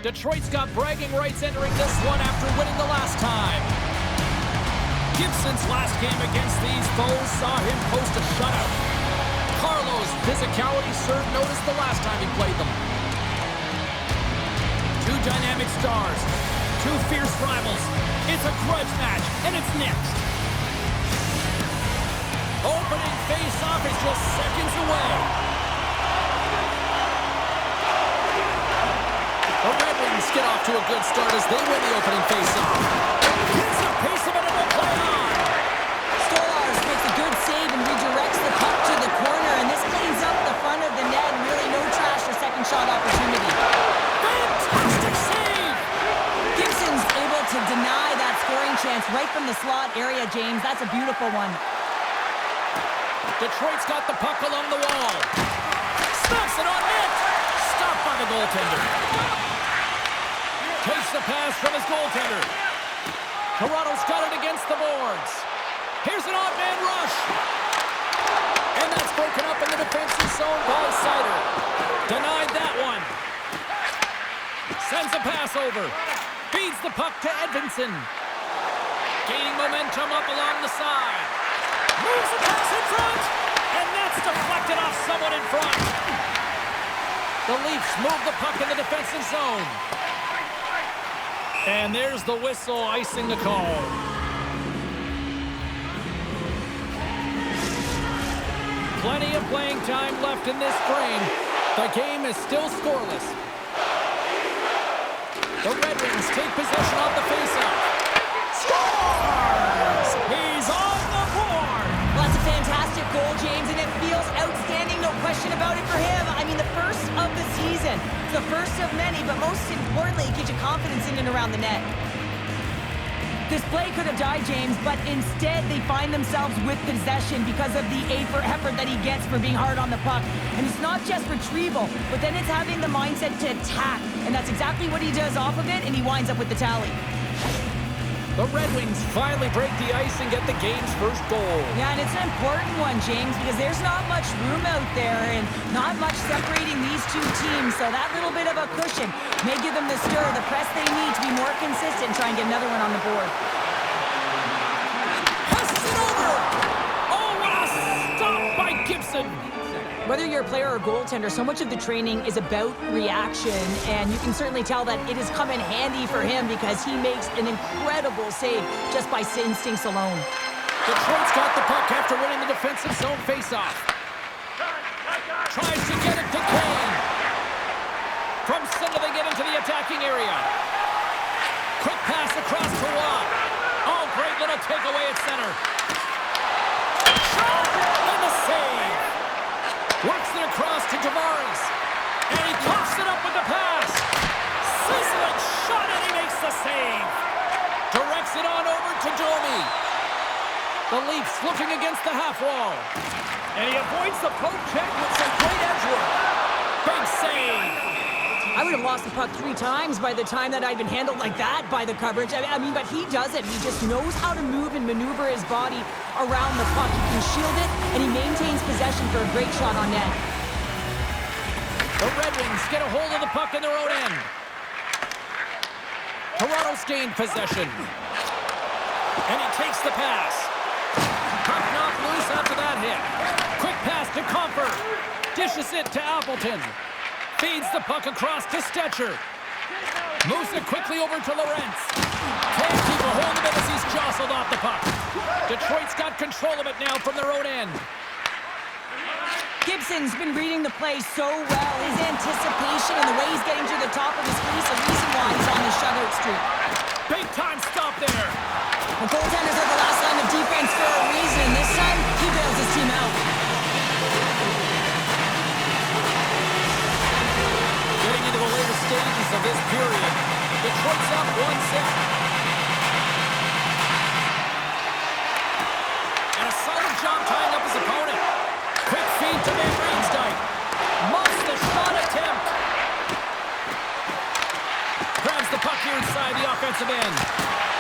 Detroit's got bragging rights entering this one after winning the last time. Gibson's last game against these foes saw him post a shutout. Carlo's physicality served notice the last time he played them. Two dynamic stars, two fierce rivals. It's a grudge match, and it's next. Opening face-off is just seconds away. The Red Wings get off to a good start as they win the opening face-off. Gets a piece of it and will play on. Stolarz makes a good save and redirects the puck to the corner, and this cleans up the front of the net, and really no trash for second shot opportunity. Fantastic save! Gibson's able to deny that scoring chance right from the slot area, James. That's a beautiful one. Detroit's got the puck along the wall. Snaps it on net. Stopped by the goaltender. Takes the pass from his goaltender. Toronto's got it against the boards. Here's an odd man rush. And that's broken up in the defensive zone by Sider. Denied that one. Sends a pass over. Feeds the puck to Edvinsson. Gaining momentum up along the side. Moves the pass in front. And that's deflected off someone in front. The Leafs move the puck in the defensive zone. And there's the whistle icing the call. Plenty of playing time left in this frame. The game is still scoreless. The Red Wings take possession of the faceoff. Scores! He's on the board! Well, that's a fantastic goal, James, and it feels outstanding, no question about it for him. I mean, the first of the season. It's the first of many, but most importantly, it gives you confidence in and around the net. This play could have died, James, but instead they find themselves with possession because of the effort that he gets for being hard on the puck. And it's not just retrieval, but then it's having the mindset to attack. And that's exactly what he does off of it, and he winds up with the tally. The Red Wings finally break the ice and get the game's first goal. Yeah, and it's an important one, James, because there's not much room out there and not much separating these two teams. So that little bit of a cushion may give them the stir, the press they need to be more consistent and try and get another one on the board. Passes it over! Oh, what a stop by Gibson! Whether you're a player or a goaltender, so much of the training is about reaction, and you can certainly tell that it has come in handy for him because he makes an incredible save just by instincts alone. Detroit's got the puck after winning the defensive zone faceoff. Tries to get it to Kane. From center, they get into the attacking area. Quick pass across to Watt. Oh, great little takeaway at center. Shot! And the save. Works it across to Tavares. And he coughs it up with the pass. Sizzling shot, and he makes the save. Directs it on over to Domi. The Leafs looking against the half wall. And he avoids the poke check with some great edge work. Big save. I would have lost the puck 3 times by the time that I'd been handled like that by the coverage. I mean, but he does it. He just knows how to move and maneuver his body around the puck. He can shield it, and he maintains possession for a great shot on net. The Red Wings get a hold of the puck in their own end. Toronto's gained possession. And he takes the pass. Puck knocked loose after that hit. Quick pass to Comfort. Dishes it to Appleton. Feeds the puck across to Stetcher. Moves it quickly over to Lorentz. Can't keep a hold of it as he's jostled off the puck. Detroit's got control of it now from their own end. Gibson's been reading the play so well. His anticipation and the way he's getting to the top of his crease, the reason why he's on the shutout streak. Big time stop there. The goaltenders are the last line of defense for a reason. This time, he bails his team out. Getting into the later stages of this period, Detroit's up 1-0. And a solid job tying up his opponent. Quick feed to Van Riemsdyk. Muffs the shot attempt. Grabs the puck here inside the offensive end.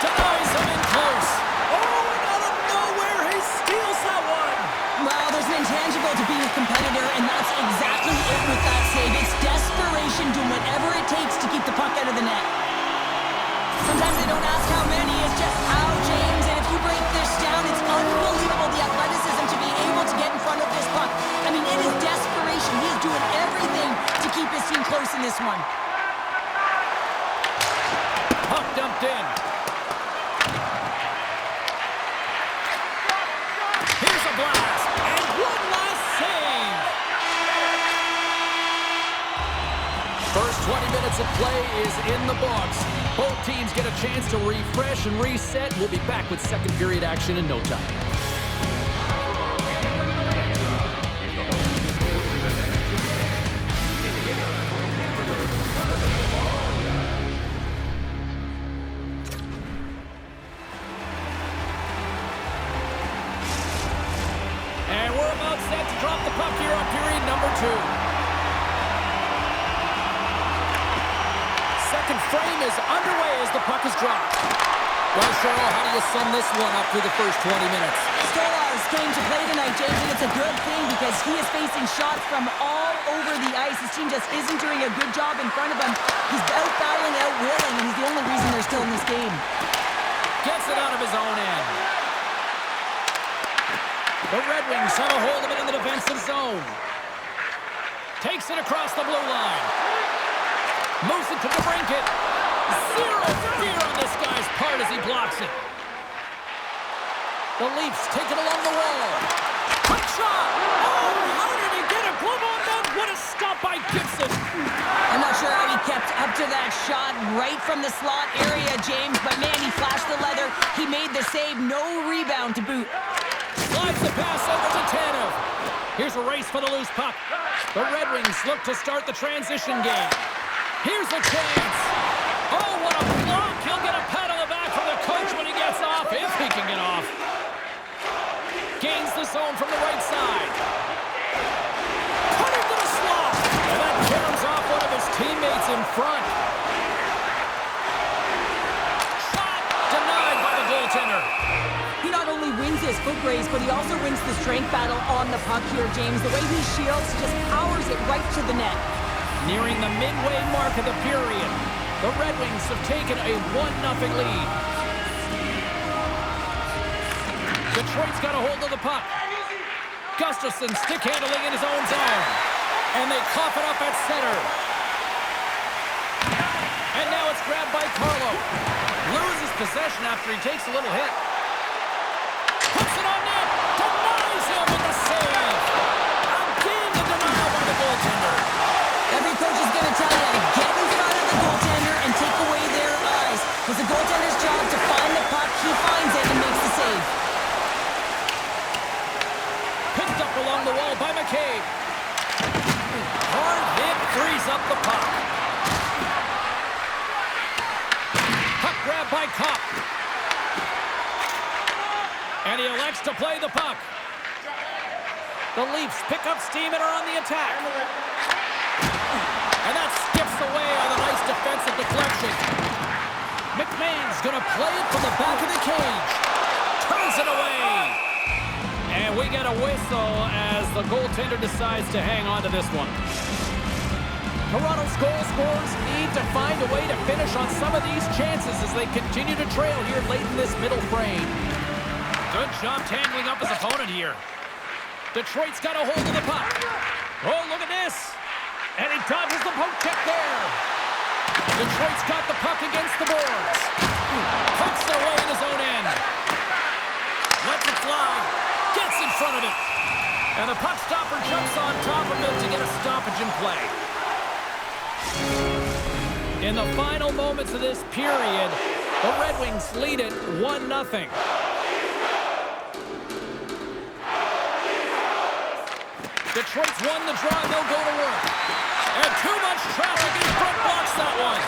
Denies him in close. Oh, and out of nowhere, he steals that one. Well, there's an intangible to being a competitor, and that's exactly it with that save. It's desperation desperation, doing whatever it takes to keep the puck out of the net. Sometimes they don't ask how many, it's just how, James. And if you break this down, it's unbelievable the athleticism to be able to get in front of this puck. I mean, it is desperation. He is doing everything to keep his team close in this one. Puck dumped in. Here's a blast. And one last save. First 20 minutes of play is in the books. Both teams get a chance to refresh and reset. We'll be back with second period action in no time. And we're about set to drop the puck here on period number 2. Second frame is underway as the puck is dropped. Well, Cheryl, how do you sum this one up through the first 20 minutes? Stolarz came to play tonight, James, and it's a good thing because he is facing shots from all over the ice. His team just isn't doing a good job in front of him. He's out-battling, out-willing, and he's the only reason they're still in this game. Gets it out of his own end. The Red Wings have a hold of it in the defensive zone. Takes it across the blue line. Moves it to DeBrincat. Zero fear on this guy's part as he blocks it. The Leafs take it along the wall. Quick shot! Oh, how did he get a glove on that? What a stop by Gibson. I'm not sure how he kept up to that shot right from the slot area, James, but man, he flashed the leather. He made the save, no rebound to boot. Slides the pass over to Tanev. Here's a race for the loose puck. The Red Wings look to start the transition game. Here's a chance. Oh, what a block. He'll get a pat on the back from the coach when he gets off, if he can get off. Gains the zone from the right side. Cut into the slot. And that caroms off one of his teammates in front. Shot denied by the goaltender. He not only wins his foot race, but he also wins the strength battle on the puck here, James. The way he shields, he just powers it right to the net. Nearing the midway mark of the period, the Red Wings have taken a 1-0 lead. Detroit's got a hold of the puck. Gustafsson stick handling in his own zone. And they cough it up at center. And now it's grabbed by Carlo. Loses possession after he takes a little hit. Puts it on net. Denies him with the save. Again, the denial by the goaltender. Every coach is going to tell you to get in front of the goaltender and take away their eyes. It's the goaltender's job to find the puck. He finds it and makes the save. Picked up along the wall by McCabe. Hard hit frees up the puck. Puck grab by Kopp. And he elects to play the puck. The Leafs pick up steam and are on the attack. And that skips away on a nice defensive deflection. McMahon's going to play it from the back of the cage. Turns it away. And we get a whistle as the goaltender decides to hang on to this one. Toronto's goal scorers need to find a way to finish on some of these chances as they continue to trail here late in this middle frame. Good job tangling up his opponent here. Detroit's got a hold of the puck. Oh, look at this. And he dodges the poke check there. Detroit's got the puck against the boards. Pucks it away in his own end. Lets it fly. Gets in front of it. And the puck stopper jumps on top of him to get a stoppage in play. In the final moments of this period, the Red Wings lead it 1-0. Detroit's won the draw, and they'll go to work. And too much traffic in front blocks that one.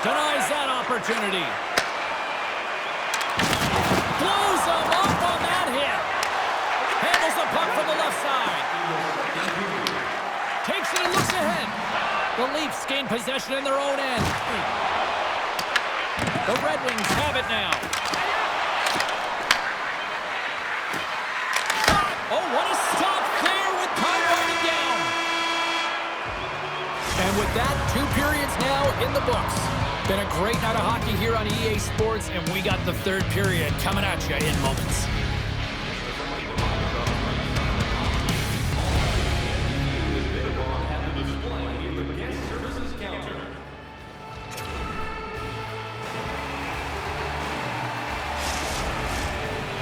Denies that opportunity. Blows him off on that hit. Handles the puck from the left side. Takes it and looks ahead. The Leafs gain possession in their own end. The Red Wings have it now. Oh, what a stop there with time running down. And with that, 2 in the books. Been a great night of hockey here on EA Sports, and we got the third period coming at you in moments.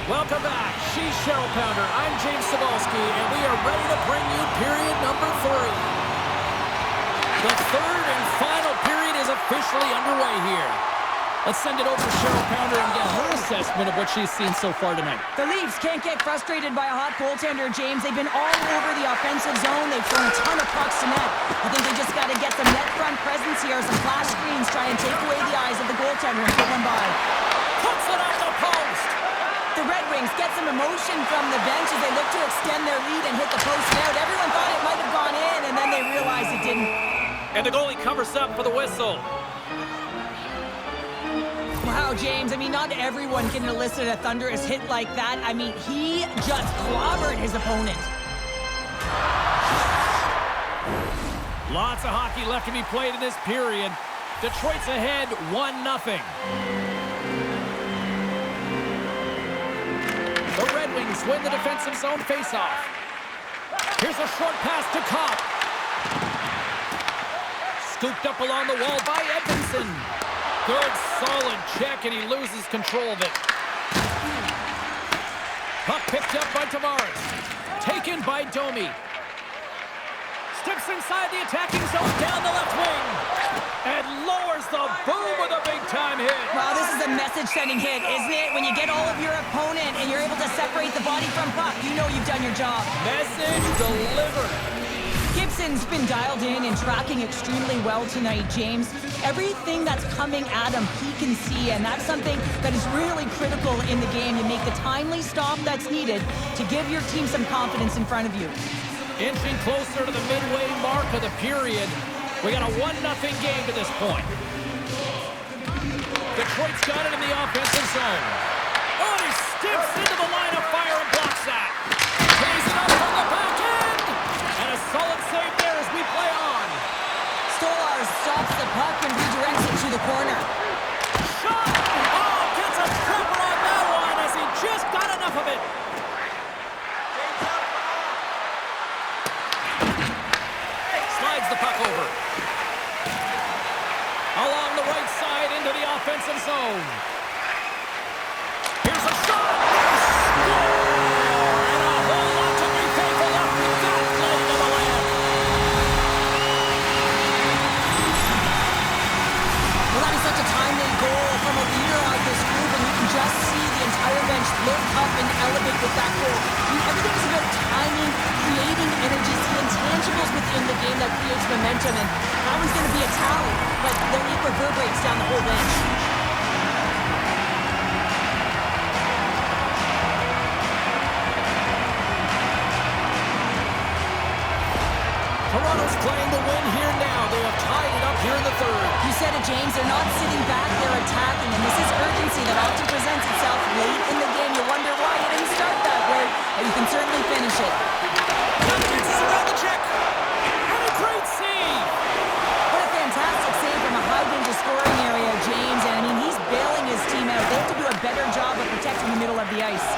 Welcome back. She's Cheryl Pounder. I'm James Cebulski, and we are ready to bring you period number 3. The third and final period is officially underway here. Let's send it over to Cheryl Pounder and get her assessment of what she's seen so far tonight. The Leafs can't get frustrated by a hot goaltender, James. They've been all over the offensive zone. They've thrown a ton of pucks to net. I think they just got to get some net front presence here, some flash screens, try and take away the eyes of the goaltender and put one by. Puts it on the post. The Red Wings get some emotion from the bench as they look to extend their lead and hit the post out. Everyone thought it might have gone in, and then they realized it didn't. And the goalie covers up for the whistle. Wow, James, I mean, not everyone can elicit a thunderous hit like that. I mean, he just clobbered his opponent. Lots of hockey left to be played in this period. Detroit's ahead 1-0. The Red Wings win the defensive zone faceoff. Here's a short pass to Kopp. Scooped up along the wall by Edmondson. Good, solid check, and he loses control of it. Puck picked up by Tavares. Taken by Domi. Steps inside the attacking zone down the left wing. And lowers the boom with a big-time hit. Wow, this is a message-sending hit, isn't it? When you get all of your opponent and you're able to separate the body from puck, you know you've done your job. Message delivered. Gibson's been dialed in and tracking extremely well tonight, James. Everything that's coming at him, he can see, and that's something that is really critical in the game. You make the timely stop that's needed to give your team some confidence in front of you. Inching closer to the midway mark of the period. We got a 1-0 game to this point. Detroit's got it in the offensive zone. Oh, he steps into the line of fire and blocks that. Pays it up from the back end. And a solid save there as we play on. Stolar stops the puck and redirects it to the corner. Shot! Oh, gets a tripper on that one as he just got enough of it. Slides the puck over. Along the right side into the offensive zone. Here's a shot! Score! And a whole lot to be thankful of with that play to the land. Well, that is such a timely goal from a leader of this group, and you can just see the entire bench look up and elevate with that goal. I mean, everything is about timing, creating energy, the intangibles within the game that creates momentum, and that one's going to be a tally, but then it reverberates down the whole bench. Toronto's playing the win here now. They have tied it up here in the third. You said it, James. They're not sitting back, they're attacking, and this is urgency that often presents itself late in the game. You wonder why it didn't start that way, but you can certainly finish it. Confidence is around the check. And a great save. What a fantastic save from a high-danger scoring area, James. And, I mean, he's bailing his team out. They have to do a better job of protecting the middle of the ice.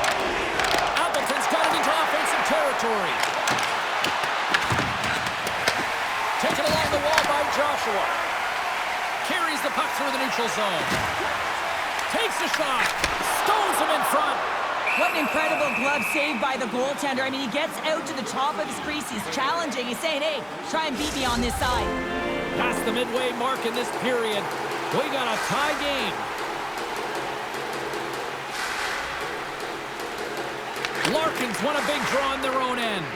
Appleton's got it into offensive territory. Taken along the wall by Joshua. Carries the puck through the neutral zone. Takes a shot. Stones him in front. What an incredible glove save by the goaltender. I mean, he gets out to the top of his crease. He's challenging. He's saying, hey, try and beat me on this side. Past the midway mark in this period. We got a tie game. Larkins won a big draw on their own end.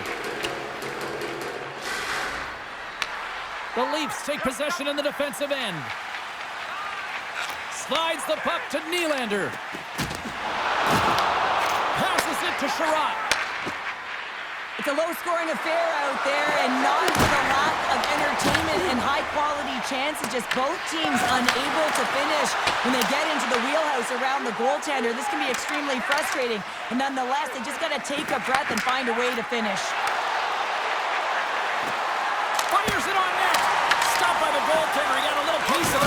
The Leafs take possession in the defensive end. Slides the puck to Nylander. Passes it to Sherratt. It's a low-scoring affair out there, and not with a lack of entertainment and high-quality chances. Just both teams unable to finish when they get into the wheelhouse around the goaltender. This can be extremely frustrating, and nonetheless, they just got to take a breath and find a way to finish. Fires it on net. Stopped by the goaltender. He got a little piece of it.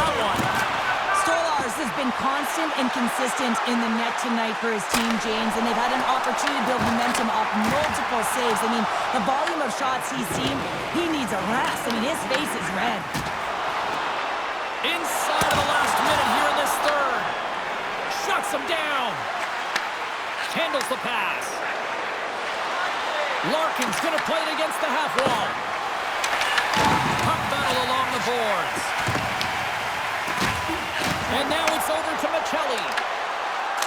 constant and consistent in the net tonight for his team, James, and they've had an opportunity to build momentum off multiple saves. I mean, the volume of shots he's seen, he needs a rest. I mean, his face is red. Inside of the last minute here in this third. Shuts him down. Handles the pass. Larkin's going to play it against the half wall. Puck battle along the boards. And now it's over to Michelli.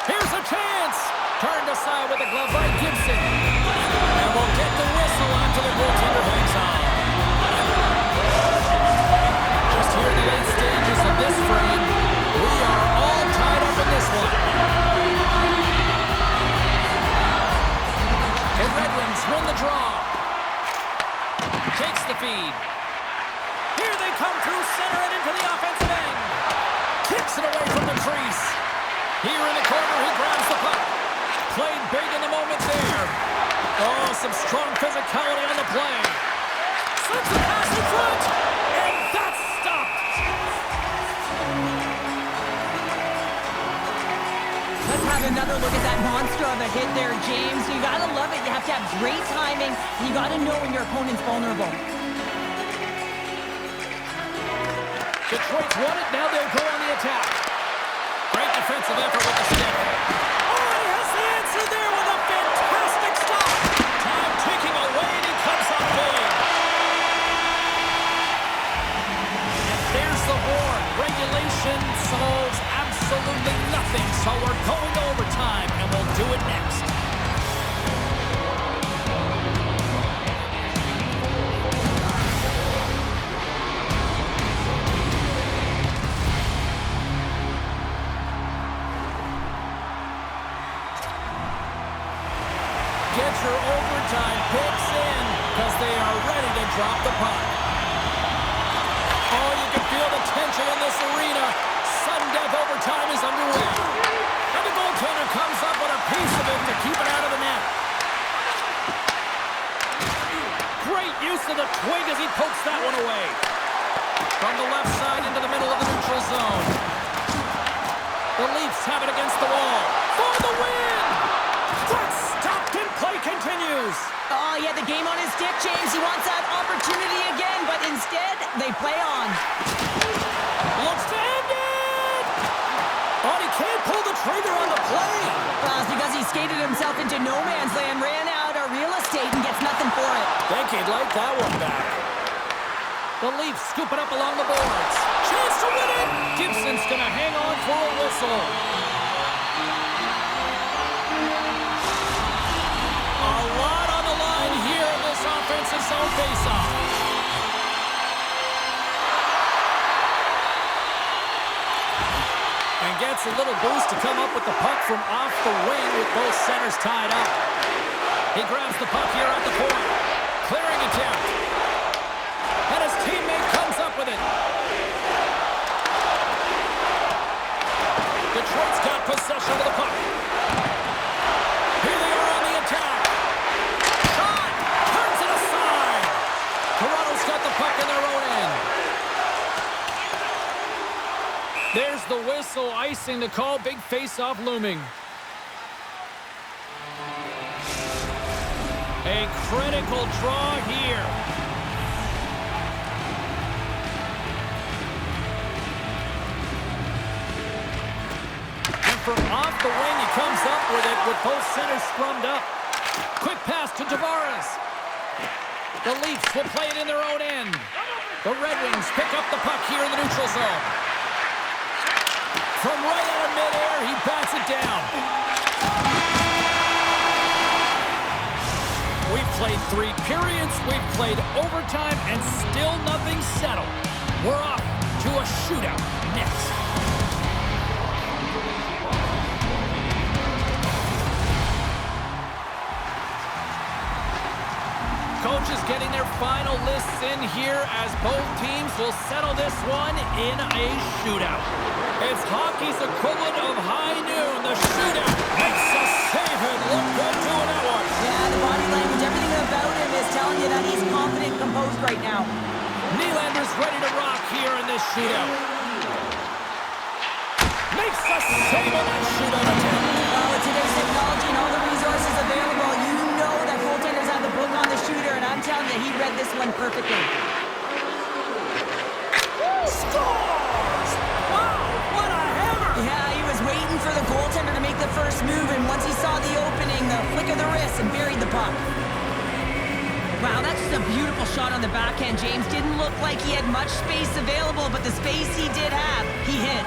Here's a chance. Turned aside with a glove by Gibson. And we'll get the whistle after the goaltender hangs on. Just here in the late stages of this frame, we are all tied up in this one. And Red Wings win the draw. Takes the feed. Here they come through center and into the offensive end. Kicks it away from the crease. Here in the corner, he grabs the puck. Played big in the moment there. Oh, some strong physicality on the play. Sends the pass in front. And that's stopped. Let's have another look at that monster of a hit there, James. You gotta love it. You have to have great timing, and you gotta know when your opponent's vulnerable. Detroit's won it. Now they'll go on the attack. Great defensive effort with the stick. Oh, he has the answer there with a fantastic stop. Time ticking away, and he comes up big. And there's the horn. Regulation solves absolutely nothing, so we're going to overtime, and we'll do it next. Get your overtime picks in because they are ready to drop the puck. Oh, you can feel the tension in this arena. Sudden death overtime is underway. And the goaltender comes up with a piece of it to keep it out of the net. Great use of the twig as he pokes that one away. From the left side into the middle of the neutral zone. The Leafs have it against the wall. For the win! That's stopped and play continues. Oh, he had the game on his stick, James. He wants that opportunity again, but instead, they play on. Looks to end it! Oh, he can't pull the trigger on the play. Well, it's because he skated himself into no man's land, ran out of real estate, and gets nothing for it. Think he'd like that one back. The Leafs scoop it up along the boards. Chance to win it! Gibson's gonna hang on for a whistle. A lot on the line here in this offensive zone faceoff. And gets a little boost to come up with the puck from off the wing with both centers tied up. He grabs the puck here at the point. Clearing attempt. And his teammate comes up with it. Detroit's got possession of the puck. Here they are on the attack. Shot! Turns it aside. Toronto's got the puck in their own end. There's the whistle, icing the call. Big face-off looming. A critical draw here. And from off the wing, he comes up with it with both centers scrummed up. Quick pass to Tavares. The Leafs will play it in their own end. The Red Wings pick up the puck here in the neutral zone. From right out of midair, he bats it down. We've played 3 periods, we've played overtime, and still nothing settled. We're off to a shootout next. Coaches getting their final lists in here as both teams will settle this one in a shootout. It's hockey's equivalent of high noon. The shootout makes us save it. Look good doing that one. Yeah, the body language, everything about him is telling you that he's confident, composed right now. Nylander's ready to rock here in this shootout. Makes the save on that shootout attempt. Well, with today's technology and all the resources available, you know that goaltenders have the book on the shooter, and I'm telling you, he read this one perfectly. Scores! Wow, what a hammer! Yeah, he was waiting for the goaltender to make the first move, and once he saw the opening, the flick of the wrist and buried the puck. Wow, that's just a beautiful shot on the backhand, James. Didn't look like he had much space available, but the space he did have, he hit.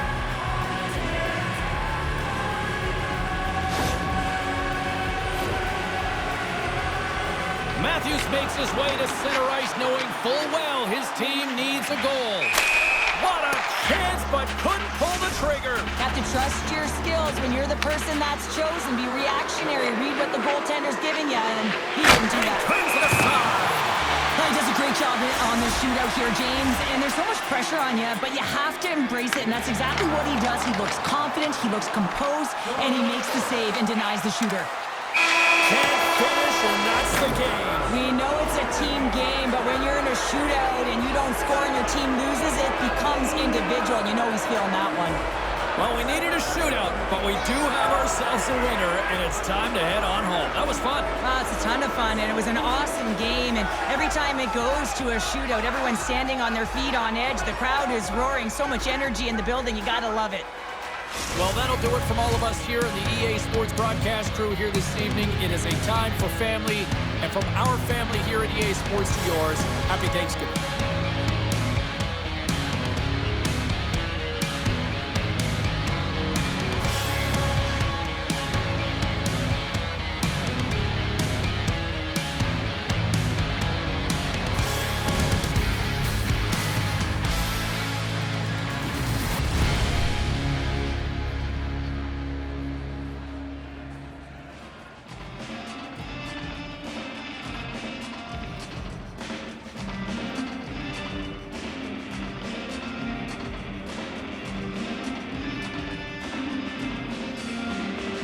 Matthews makes his way to center ice knowing full well his team needs a goal. What a chance, but couldn't pull the trigger. Have to trust your skills when you're the person that's chosen. Be reactionary. Read what the goaltender's giving you, and he didn't do that. Turns to the side. He does a great job on this shootout here, James, and there's so much pressure on you, but you have to embrace it, and that's exactly what he does. He looks confident, he looks composed, and he makes the save and denies the shooter. Can't finish, and that's the game. We know it's a team game, but when you're in a shootout and you don't score and your team loses, it becomes individual, and you know he's feeling that one. Well, we needed a shootout, but we do have ourselves a winner, and it's time to head on home. That was fun. It's a ton of fun, and it was an awesome game, and every time it goes to a shootout, everyone's standing on their feet on edge. The crowd is roaring, so much energy in the building. You gotta love it. Well, that'll do it from all of us here in the EA Sports broadcast crew here this evening. It is a time for family, and from our family here at EA Sports to yours, happy Thanksgiving.